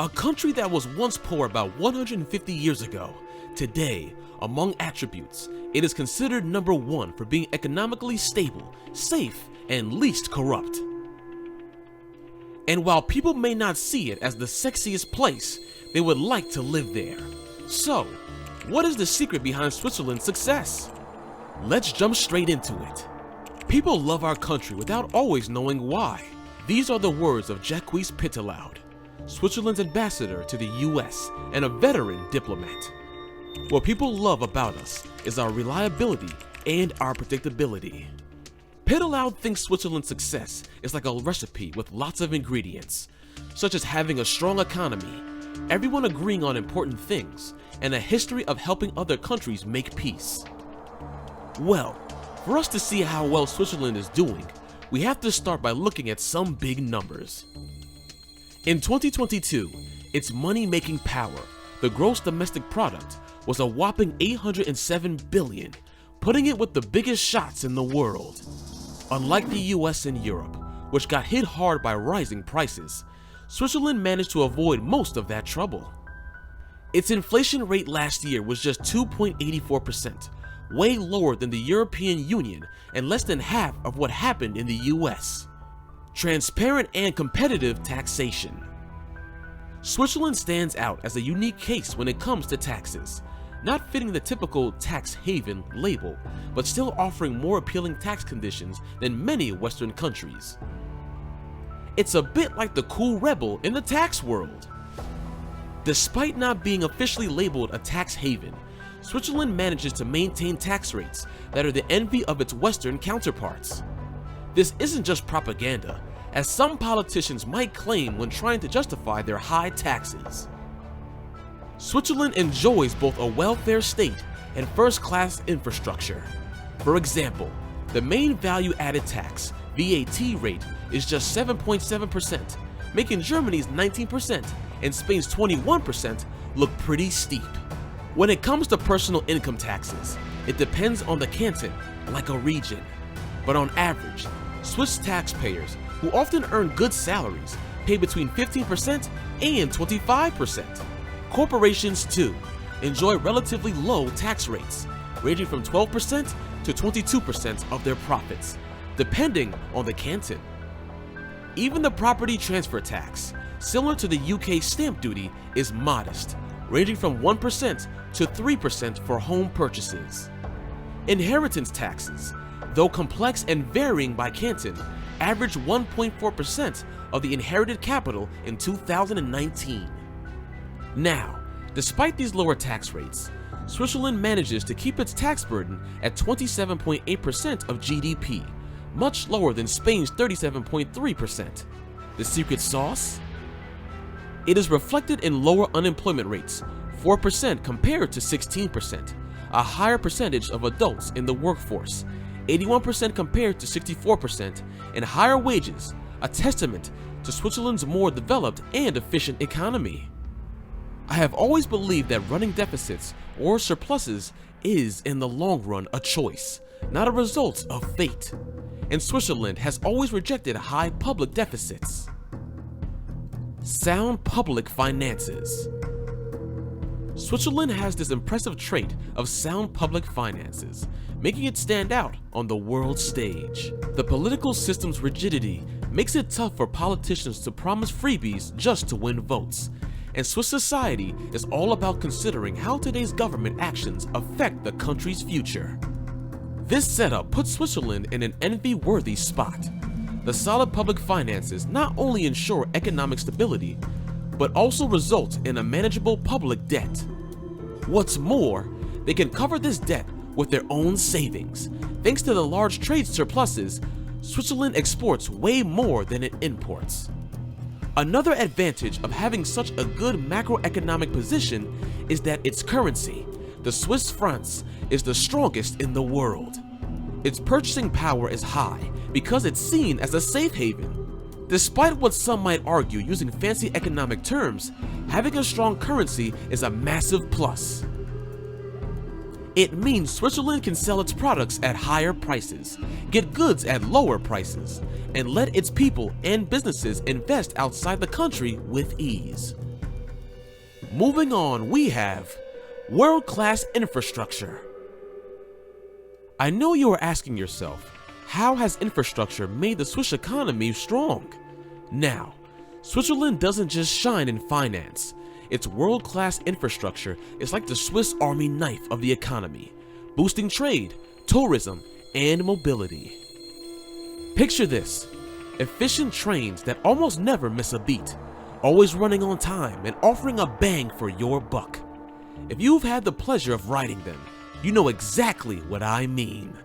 A country that was once poor about 150 years ago, today, among attributes, it is considered number one for being economically stable, safe, and least corrupt. And while people may not see it as the sexiest place, they would like to live there. So, what is the secret behind Switzerland's success? Let's jump straight into it. People love our country without always knowing why. These are the words of Jacques Pitteloud, Switzerland's ambassador to the US and a veteran diplomat. What people love about us is our reliability and our predictability. Pitteloud thinks Switzerland's success is like a recipe with lots of ingredients, such as having a strong economy, everyone agreeing on important things, and a history of helping other countries make peace. Well, for us to see how well Switzerland is doing, we have to start by looking at some big numbers. In 2022, its money-making power, the gross domestic product, was a whopping 807 billion, putting it with the biggest shots in the world. Unlike the US and Europe, which got hit hard by rising prices, Switzerland managed to avoid most of that trouble. Its inflation rate last year was just 2.84%, way lower than the European Union and less than half of what happened in the US. Transparent and competitive taxation. Switzerland stands out as a unique case when it comes to taxes, not fitting the typical tax haven label, but still offering more appealing tax conditions than many Western countries. It's a bit like the cool rebel in the tax world. Despite not being officially labeled a tax haven, Switzerland manages to maintain tax rates that are the envy of its Western counterparts. This isn't just propaganda, as some politicians might claim when trying to justify their high taxes. Switzerland enjoys both a welfare state and first-class infrastructure. For example, the main value-added tax, VAT rate, is just 7.7%, making Germany's 19% and Spain's 21% look pretty steep. When it comes to personal income taxes, it depends on the canton, like a region. But on average, Swiss taxpayers, who often earn good salaries, pay between 15% and 25%. Corporations, too, enjoy relatively low tax rates, ranging from 12% to 22% of their profits, depending on the canton. Even the property transfer tax, similar to the UK stamp duty, is modest, ranging from 1% to 3% for home purchases. Inheritance taxes, though complex and varying by canton, averaged 1.4% of the inherited capital in 2019. Now, despite these lower tax rates, Switzerland manages to keep its tax burden at 27.8% of GDP, much lower than Spain's 37.3%. The secret sauce? It is reflected in lower unemployment rates, 4% compared to 16%, a higher percentage of adults in the workforce, 81% compared to 64%, and higher wages, a testament to Switzerland's more developed and efficient economy. I have always believed that running deficits or surpluses is, in the long run, a choice, not a result of fate, and Switzerland has always rejected high public deficits. Sound public finances. Switzerland has this impressive trait of sound public finances, making it stand out on the world stage. The political system's rigidity makes it tough for politicians to promise freebies just to win votes, and Swiss society is all about considering how today's government actions affect the country's future. This setup puts Switzerland in an envy-worthy spot. The solid public finances not only ensure economic stability, but also result in a manageable public debt. What's more, they can cover this debt with their own savings. Thanks to the large trade surpluses, Switzerland exports way more than it imports. Another advantage of having such a good macroeconomic position is that its currency, the Swiss francs, is the strongest in the world. Its purchasing power is high because it's seen as a safe haven. Despite what some might argue using fancy economic terms, having a strong currency is a massive plus. It means Switzerland can sell its products at higher prices, get goods at lower prices, and let its people and businesses invest outside the country with ease. Moving on, we have world-class infrastructure. I know you are asking yourself, how has infrastructure made the Swiss economy strong? Now, Switzerland doesn't just shine in finance. Its world-class infrastructure is like the Swiss Army knife of the economy, boosting trade, tourism, and mobility. Picture this: efficient trains that almost never miss a beat, always running on time and offering a bang for your buck. If you've had the pleasure of riding them, you know exactly what I mean.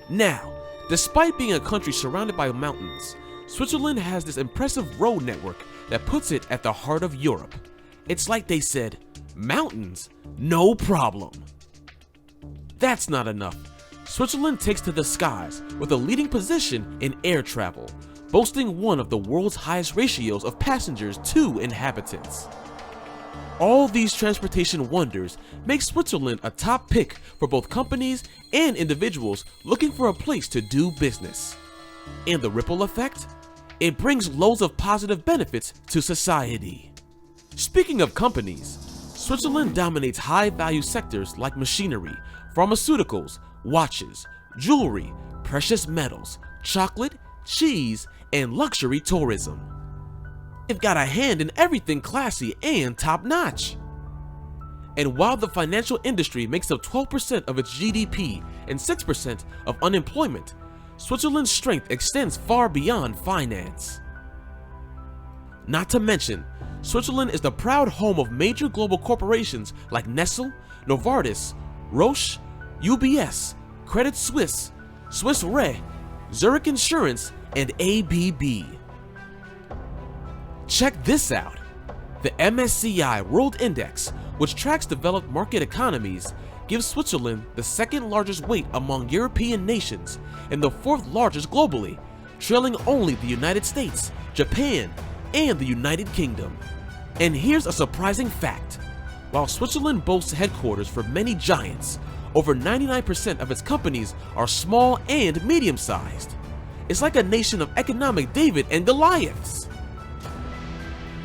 Now, despite being a country surrounded by mountains, Switzerland has this impressive road network that puts it at the heart of Europe. It's like they said, mountains, no problem. That's not enough. Switzerland takes to the skies with a leading position in air travel, boasting one of the world's highest ratios of passengers to inhabitants. All these transportation wonders make Switzerland a top pick for both companies and individuals looking for a place to do business. And the ripple effect? It brings loads of positive benefits to society. Speaking of companies, Switzerland dominates high-value sectors like machinery, pharmaceuticals, watches, jewelry, precious metals, chocolate, cheese, and luxury tourism. They've got a hand in everything classy and top-notch. And while the financial industry makes up 12% of its GDP and 6% of unemployment, Switzerland's strength extends far beyond finance. Not to mention, Switzerland is the proud home of major global corporations like Nestle, Novartis, Roche, UBS, Credit Suisse, Swiss Re, Zurich Insurance, and ABB. Check this out. The MSCI World Index, which tracks developed market economies, gives Switzerland the second largest weight among European nations and the fourth largest globally, trailing only the United States, Japan, and the United Kingdom. And here's a surprising fact. While Switzerland boasts headquarters for many giants, over 99% of its companies are small and medium-sized. It's like a nation of economic David and Goliaths.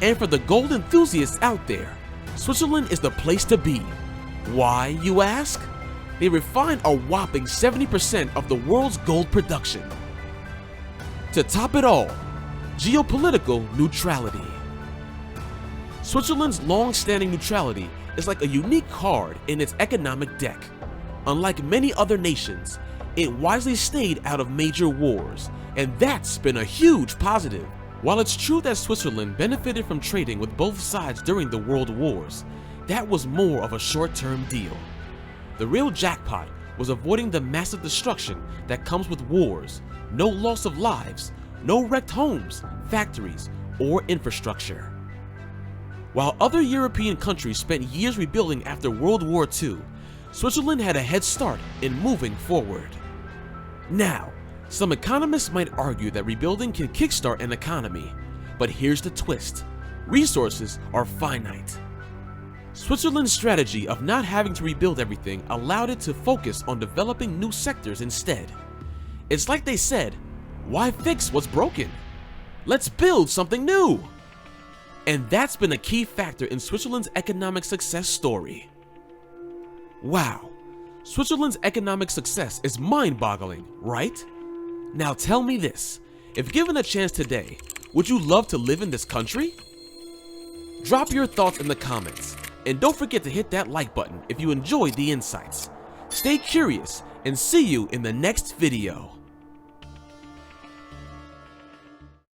And for the gold enthusiasts out there, Switzerland is the place to be. Why, you ask? They refine a whopping 70% of the world's gold production. To top it all, geopolitical neutrality. Switzerland's long-standing neutrality is like a unique card in its economic deck. Unlike many other nations, it wisely stayed out of major wars, and that's been a huge positive. While it's true that Switzerland benefited from trading with both sides during the world wars, that was more of a short-term deal. The real jackpot was avoiding the massive destruction that comes with wars, no loss of lives, no wrecked homes, factories, or infrastructure. While other European countries spent years rebuilding after World War II, Switzerland had a head start in moving forward. Now, some economists might argue that rebuilding can kickstart an economy, but here's the twist: resources are finite. Switzerland's strategy of not having to rebuild everything allowed it to focus on developing new sectors instead. It's like they said, why fix what's broken? Let's build something new! And that's been a key factor in Switzerland's economic success story. Wow, Switzerland's economic success is mind-boggling, right? Now tell me this, if given a chance today, would you love to live in this country? Drop your thoughts in the comments, and don't forget to hit that like button if you enjoyed the insights. Stay curious, and see you in the next video.